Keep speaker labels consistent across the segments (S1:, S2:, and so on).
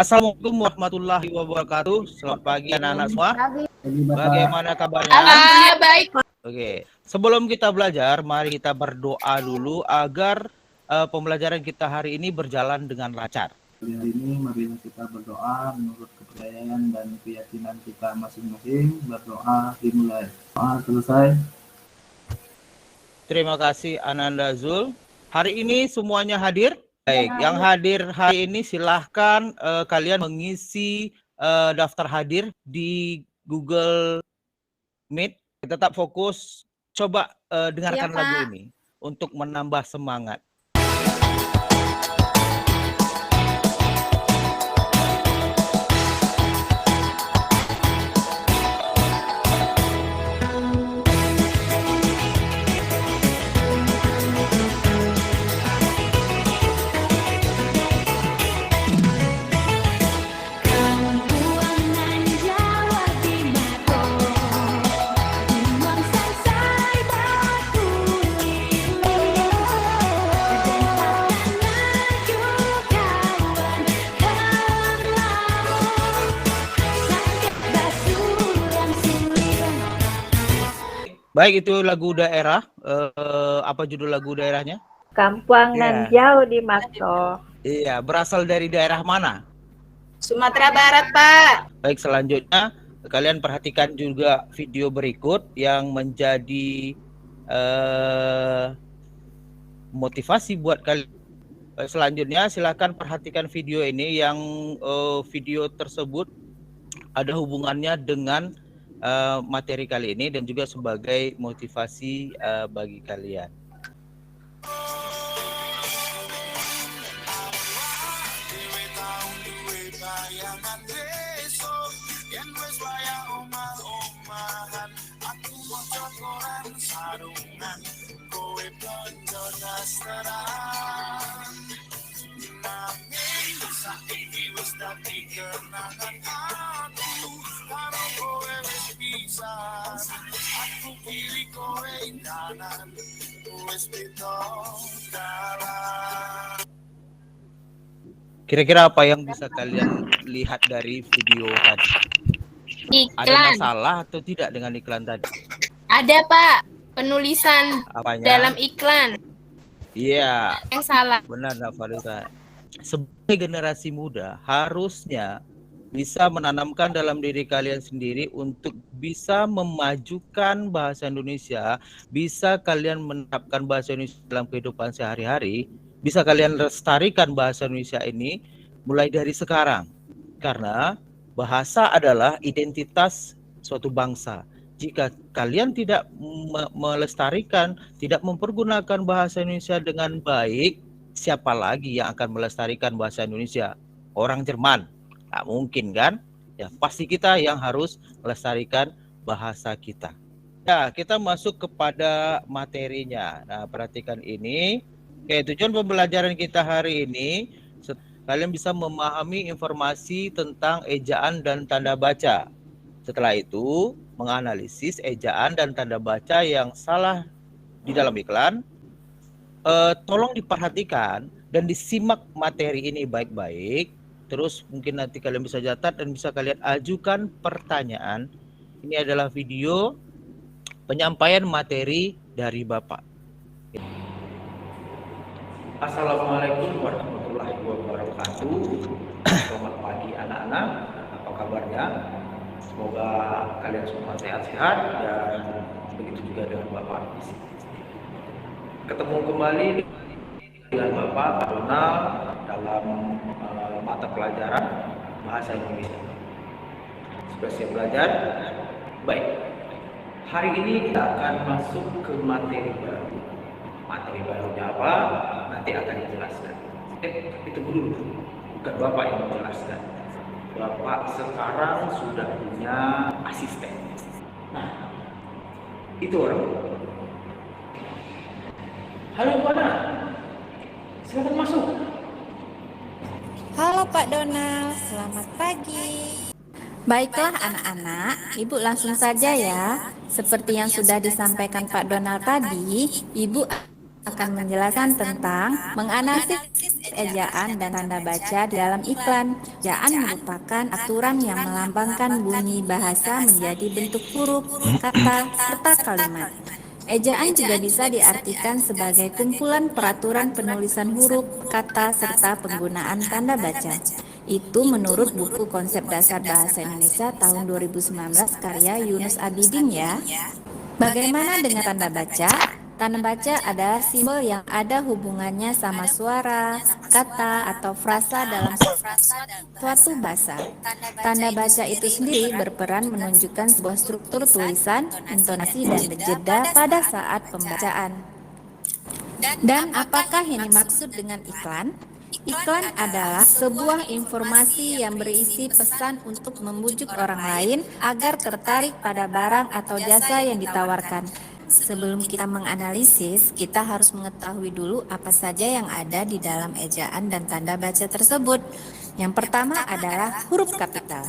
S1: Assalamualaikum warahmatullahi wabarakatuh. Selamat pagi anak-anak semua. Bagaimana kabarnya?
S2: Alhamdulillah baik.
S1: Oke, sebelum kita belajar, mari kita berdoa dulu agar pembelajaran kita hari ini berjalan dengan lancar.
S3: Hari ini mari kita berdoa menurut kepercayaan dan keyakinan kita masing-masing. Berdoa dimulai. Doa selesai.
S1: Terima kasih Ananda Zul. Hari ini semuanya hadir? Baik, yang hadir hari ini silahkan kalian mengisi daftar hadir di Google Meet. Tetap fokus, coba dengarkan lagu ini untuk menambah semangat. Baik, itu lagu daerah. Apa judul lagu daerahnya?
S4: Kampung nan jauh di Mato.
S1: Iya, berasal dari daerah mana?
S2: Sumatera Barat, Pak.
S1: Baik, selanjutnya kalian perhatikan juga video berikut yang menjadi motivasi buat kalian. Selanjutnya silakan perhatikan video ini yang video tersebut ada hubungannya dengan materi kali ini dan juga sebagai motivasi bagi kalian. Kira-kira apa yang bisa kalian lihat dari video tadi?
S2: Iklan.
S1: Ada masalah atau tidak dengan iklan tadi?
S2: Ada, Pak. Penulisan
S1: Apanya?
S2: dalam iklan.
S1: Iya.
S2: Yang salah.
S1: Benar, Nafarita. Sebagai generasi muda, harusnya bisa menanamkan dalam diri kalian sendiri untuk bisa memajukan bahasa Indonesia, bisa kalian menerapkan bahasa Indonesia dalam kehidupan sehari-hari, bisa kalian lestarikan bahasa Indonesia ini mulai dari sekarang. Karena bahasa adalah identitas suatu bangsa. Jika kalian tidak melestarikan, tidak mempergunakan bahasa Indonesia dengan baik, siapa lagi yang akan melestarikan bahasa Indonesia? Orang Jerman? Nggak mungkin kan? Ya pasti kita yang harus melestarikan bahasa kita. Ya, kita masuk kepada materinya. Nah, perhatikan ini. Oke, tujuan pembelajaran kita hari ini, kalian bisa memahami informasi tentang ejaan dan tanda baca. Setelah itu, menganalisis ejaan dan tanda baca yang salah di dalam iklan. Tolong diperhatikan dan disimak materi ini baik-baik. Terus mungkin nanti kalian bisa catat dan bisa kalian ajukan pertanyaan. Ini adalah video penyampaian materi dari Bapak. Assalamualaikum warahmatullahi wabarakatuh. Selamat pagi anak-anak. Apa kabarnya? Semoga kalian semua sehat-sehat dan begitu juga dengan Bapak di sini. Ketemu kembali dengan Bapak Pak Donald dalam mata pelajaran bahasa Indonesia. Sudah siap belajar? Baik. Hari ini kita akan masuk ke materi baru. Materi barunya apa? Nanti akan dijelaskan. Itu dulu. Bukan Bapak yang menjelaskan. Bapak sekarang sudah punya asisten. Nah, itu orang. Halo Bu Ana, silakan masuk.
S5: Halo Pak Donald, selamat pagi. Baiklah anak-anak, Ibu langsung saja ya. Seperti yang sudah disampaikan Pak Donald tadi, Ibu akan menjelaskan tentang menganalisis ejaan dan tanda baca di dalam iklan. Ejaan merupakan aturan yang melambangkan bunyi bahasa menjadi bentuk huruf, kata, serta kalimat. Ejaan juga bisa diartikan sebagai kumpulan peraturan penulisan huruf, kata, serta penggunaan tanda baca. Itu menurut buku Konsep Dasar Bahasa Indonesia tahun 2019 karya Yunus Abidin ya. Bagaimana dengan tanda baca? Tanda baca adalah simbol yang ada hubungannya sama suara, kata, atau frasa dalam suatu bahasa. Tanda baca itu sendiri berperan menunjukkan sebuah struktur tulisan, intonasi, dan jeda pada saat pembacaan. Dan apakah yang dimaksud dengan iklan? Iklan adalah sebuah informasi yang berisi pesan untuk membujuk orang lain agar tertarik pada barang atau jasa yang ditawarkan. Sebelum kita menganalisis, kita harus mengetahui dulu apa saja yang ada di dalam ejaan dan tanda baca tersebut. Yang pertama adalah huruf kapital.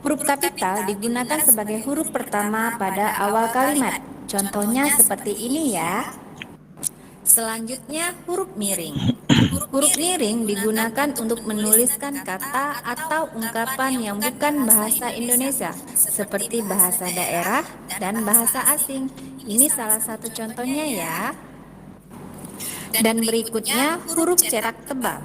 S5: Huruf kapital digunakan sebagai huruf pertama pada awal kalimat. Contohnya seperti ini ya. Selanjutnya huruf miring. Huruf miring digunakan untuk menuliskan kata atau ungkapan yang bukan bahasa Indonesia, seperti bahasa daerah dan bahasa asing. Ini salah satu contohnya ya. Dan berikutnya huruf cetak tebal.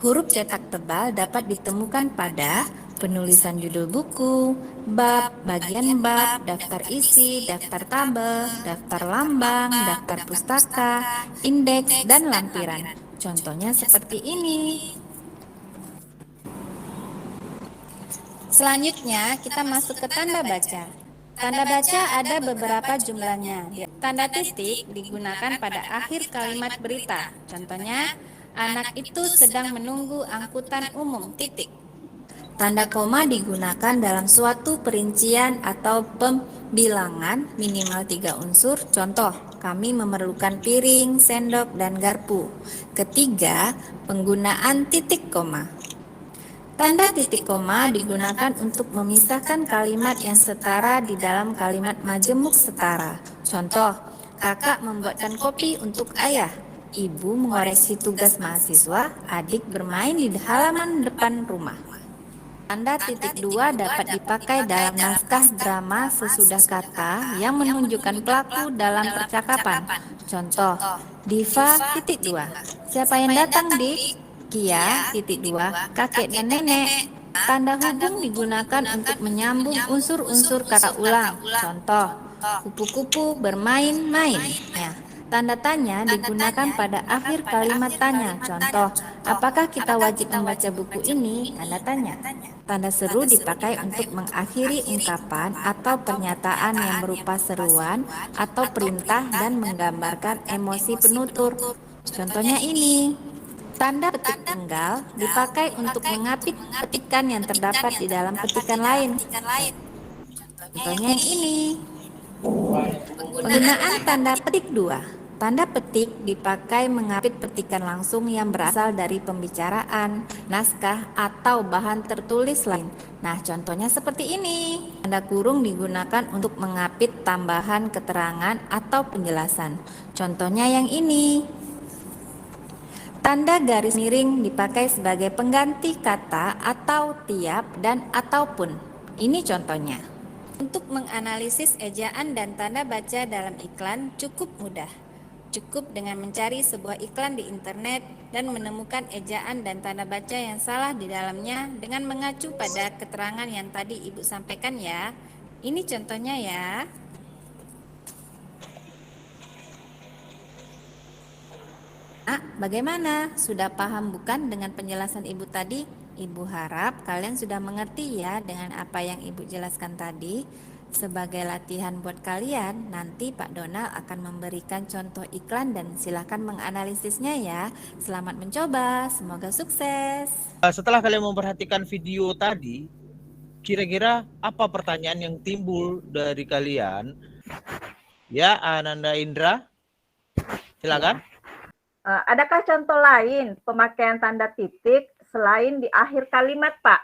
S5: Huruf cetak tebal dapat ditemukan pada penulisan judul buku, bab, bagian bab, daftar isi, daftar tabel, daftar lambang, daftar pustaka, indeks, dan lampiran. Contohnya seperti ini. Selanjutnya kita masuk ke tanda baca. Tanda baca ada beberapa jumlahnya. Tanda titik digunakan pada akhir kalimat berita. Contohnya, anak itu sedang menunggu angkutan umum, titik. Tanda koma digunakan dalam suatu perincian atau pembilangan minimal 3 unsur. Contoh, kami memerlukan piring, sendok, dan garpu. Ketiga, penggunaan titik koma. Tanda titik koma digunakan untuk memisahkan kalimat yang setara di dalam kalimat majemuk setara. Contoh, kakak membuatkan kopi untuk ayah. Ibu mengoreksi tugas mahasiswa, adik bermain di halaman depan rumah. Tanda titik 2 dapat dipakai dalam naskah drama sesudah kata yang menunjukkan pelaku dalam percakapan. Contoh, Diva titik 2. Siapa yang datang, Dik? Kia titik 2. Kakek dan nenek. Tanda hubung digunakan untuk menyambung unsur-unsur kata ulang. Contoh, kupu-kupu bermain-main. Ya. Tanda tanya digunakan pada akhir kalimat tanya. Contoh, apakah kita wajib membaca buku ini? Tanda tanya. Tanda seru dipakai untuk mengakhiri ungkapan atau pernyataan yang berupa seruan atau perintah dan menggambarkan emosi penutur. Contohnya ini. Tanda petik tunggal dipakai untuk mengapit petikan yang terdapat di dalam petikan lain. Contohnya yang ini. Penggunaan tanda petik 2. Tanda petik dipakai mengapit petikan langsung yang berasal dari pembicaraan, naskah, atau bahan tertulis lain. Nah, contohnya seperti ini. Tanda kurung digunakan untuk mengapit tambahan keterangan atau penjelasan. Contohnya yang ini. Tanda garis miring dipakai sebagai pengganti kata atau tiap dan ataupun. Ini contohnya. Untuk menganalisis ejaan dan tanda baca dalam iklan cukup mudah. Cukup dengan mencari sebuah iklan di internet dan menemukan ejaan dan tanda baca yang salah di dalamnya dengan mengacu pada keterangan yang tadi Ibu sampaikan ya. Ini contohnya ya. Bagaimana? Sudah paham bukan dengan penjelasan Ibu tadi? Ibu harap kalian sudah mengerti ya dengan apa yang Ibu jelaskan tadi. Sebagai latihan buat kalian, nanti Pak Donald akan memberikan contoh iklan dan silakan menganalisisnya ya. Selamat mencoba, semoga sukses.
S1: Setelah kalian memperhatikan video tadi, kira-kira apa pertanyaan yang timbul dari kalian? Ya, Ananda Indra, silakan.
S4: Adakah contoh lain pemakaian tanda titik selain di akhir kalimat, Pak?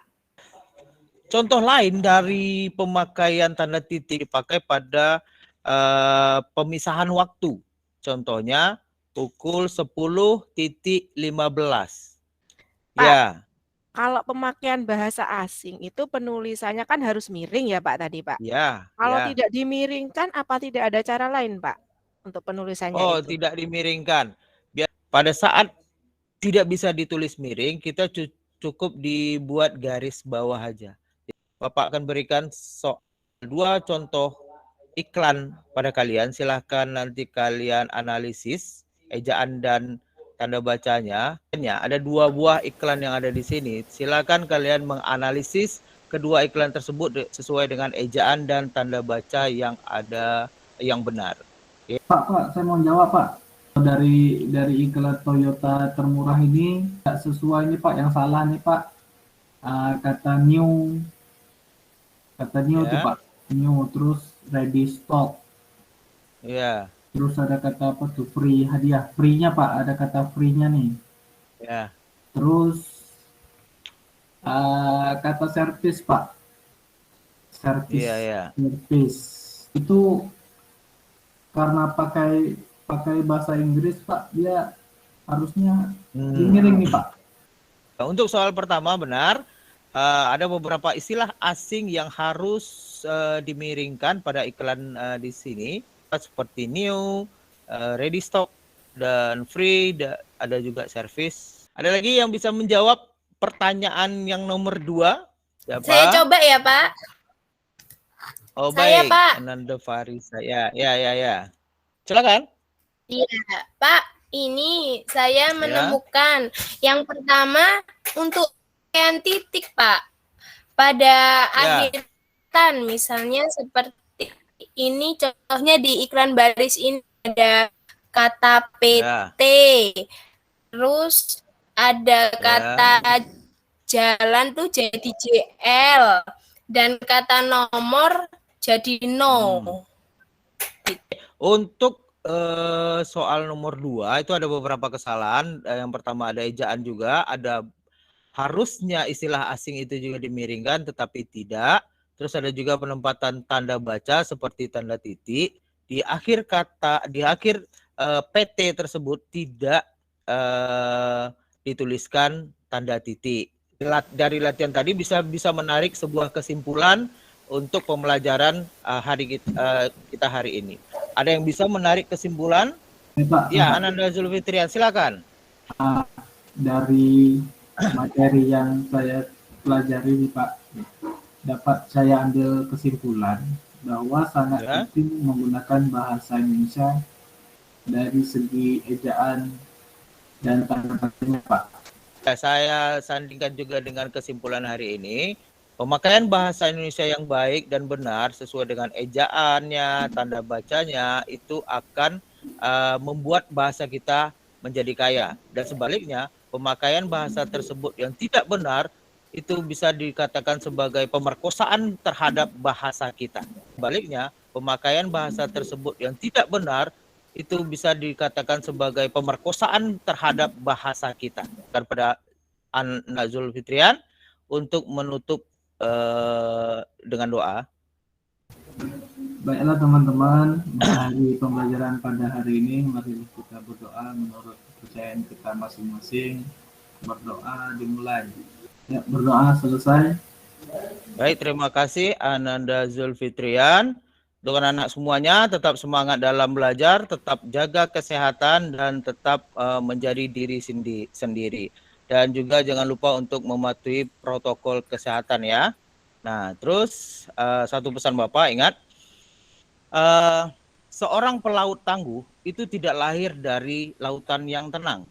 S1: Contoh lain dari pemakaian tanda titik dipakai pada pemisahan waktu. Contohnya pukul 10.15.
S6: Pak.
S1: Ya,
S6: Kalau pemakaian bahasa asing itu penulisannya kan harus miring ya Pak tadi Pak.
S1: ya,
S6: Kalau
S1: ya.
S6: tidak dimiringkan, apa tidak ada cara lain Pak untuk penulisannya
S1: Oh,
S6: itu?
S1: tidak dimiringkan. Pada saat tidak bisa ditulis miring, kita cukup dibuat garis bawah aja. Bapak akan berikan 2 contoh iklan pada kalian. Silahkan nanti kalian analisis ejaan dan tanda bacanya. Ada 2 buah iklan yang ada di sini. Silakan kalian menganalisis kedua iklan tersebut sesuai dengan ejaan dan tanda baca yang ada yang benar.
S3: Pak, saya mau jawab Pak. Dari iklan Toyota termurah ini tidak sesuai nih Pak, yang salah nih Pak. Kata new tuh Pak, new, terus ready stock.
S1: Ya.
S3: Terus ada kata apa tuh, free, hadiah, free-nya Pak, ada kata free-nya nih.
S1: Ya.
S3: Terus kata service Pak, service, service itu karena pakai bahasa Inggris Pak, dia harusnya dimiring nih Pak.
S1: Untuk soal pertama benar, ada beberapa istilah asing yang harus dimiringkan pada iklan di sini, seperti new, ready stock, dan free, ada juga service. Ada lagi yang bisa menjawab pertanyaan yang nomor 2? Siapa?
S2: Saya coba ya Pak.
S1: Oh
S2: Saya,
S1: baik,
S2: Pak.
S1: Ananda Farisa. Ya. Silakan.
S2: Iya, Pak. Ini saya menemukan yang pertama untuk pakaian titik, Pak. Pada akhir kata, misalnya seperti ini contohnya di iklan baris ini ada kata PT. Terus ada kata jalan tuh jadi JL dan kata nomor jadi no.
S1: Untuk soal nomor 2 itu ada beberapa kesalahan. Yang pertama ada ejaan juga, ada harusnya istilah asing itu juga dimiringkan tetapi tidak. Terus ada juga penempatan tanda baca seperti tanda titik di akhir kata, di akhir PT tersebut tidak dituliskan tanda titik. Dari latihan tadi bisa menarik sebuah kesimpulan untuk pembelajaran kita hari ini. Ada yang bisa menarik kesimpulan? Ya, Ananda Zulfitrian, silakan.
S3: Dari materi yang saya pelajari nih Pak, dapat saya ambil kesimpulan bahwa sangat penting menggunakan bahasa Indonesia dari segi ejaan dan tanda bacanya Pak.
S1: Ya, saya sandingkan juga dengan kesimpulan hari ini. Pemakaian bahasa Indonesia yang baik dan benar sesuai dengan ejaannya, tanda bacanya itu akan membuat bahasa kita menjadi kaya. Dan sebaliknya, pemakaian bahasa tersebut yang tidak benar itu bisa dikatakan sebagai pemerkosaan terhadap bahasa kita. Sebaliknya, pemakaian bahasa tersebut yang tidak benar itu bisa dikatakan sebagai pemerkosaan terhadap bahasa kita. Dan pada Ananda Zulfitrian untuk menutup dengan doa.
S3: Baiklah teman-teman, dari pembelajaran pada hari ini, mari kita berdoa menurut kepercayaan kita masing-masing. Berdoa dimulai. Ya, berdoa selesai.
S1: Baik, terima kasih Ananda Zulfitrian. Untuk anak-anak semuanya, tetap semangat dalam belajar, tetap jaga kesehatan, dan tetap menjadi diri sendiri. Dan juga jangan lupa untuk mematuhi protokol kesehatan ya. Nah, terus satu pesan Bapak, ingat, seorang pelaut tangguh itu tidak lahir dari lautan yang tenang.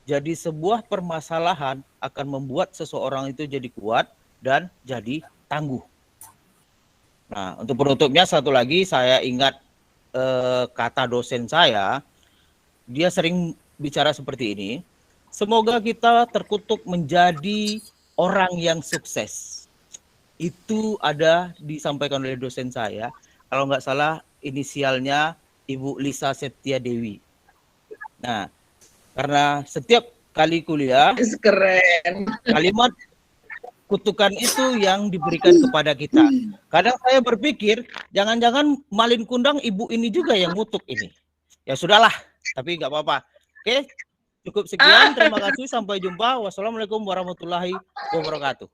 S1: Jadi sebuah permasalahan akan membuat seseorang itu jadi kuat dan jadi tangguh. Nah, untuk penutupnya satu lagi, saya ingat kata dosen saya, dia sering bicara seperti ini. Semoga kita terkutuk menjadi orang yang sukses. Itu ada disampaikan oleh dosen saya. Kalau nggak salah inisialnya Ibu Lisa Septia Dewi. Nah, karena setiap kali kuliah, keren, kalimat kutukan itu yang diberikan kepada kita. Kadang saya berpikir, jangan-jangan Malin Kundang ibu ini juga yang ngutuk ini. Ya sudahlah, Tapi nggak apa-apa. Oke, cukup sekian. Terima kasih. Sampai jumpa. Wassalamualaikum warahmatullahi wabarakatuh.